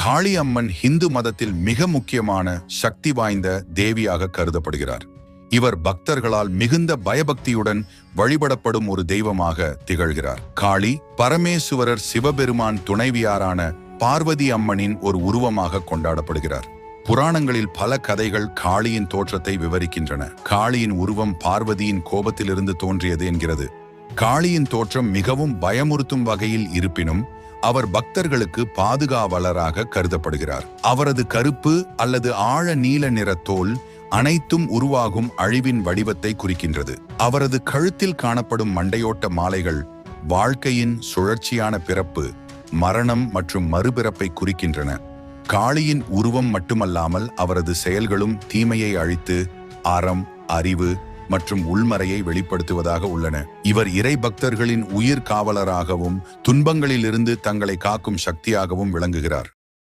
காளி அம்மன் இந்து மதத்தில் மிக முக்கியமான சக்தி வாய்ந்த தேவியாக கருதப்படுகிறார். இவர் பக்தர்களால் மிகுந்த பயபக்தியுடன் வழிபடப்படும் ஒரு தெய்வமாக திகழ்கிறார். காளி பரமேசுவரர் சிவபெருமான் துணைவியாரான பார்வதி அம்மனின் ஒரு உருவமாக கொண்டாடப்படுகிறார். புராணங்களில் பல கதைகள் காளியின் தோற்றத்தை விவரிக்கின்றன. காளியின் உருவம் பார்வதியின் கோபத்திலிருந்து தோன்றியது என்கிறது. காளியின் தோற்றம் மிகவும் பயமுறுத்தும் வகையில் இருப்பினும் அவர் பக்தர்களுக்கு பாதுகாவலராக கருதப்படுகிறார். அவரது கருப்பு அல்லது ஆழ நீல நிற தோல் அனைத்தும் உருவாகும் அழிவின் வடிவத்தை குறிக்கின்றது. அவரது கழுத்தில் காணப்படும் மண்டையோட்ட மாலைகள் வாழ்க்கையின் சுழற்சியான பிறப்பு, மரணம் மற்றும் மறுபிறப்பை குறிக்கின்றன. காளியின் உருவம் மட்டுமல்லாமல் அவரது செயல்களும் தீமையை அழித்து அறம், அறிவு மற்றும் உள்மறையை வெளிப்படுத்துவதாக உள்ளன. இவர் இறை பக்தர்களின் உயிர் காவலராகவும் துன்பங்களிலிருந்து தங்களை காக்கும் சக்தியாகவும் விளங்குகிறார்.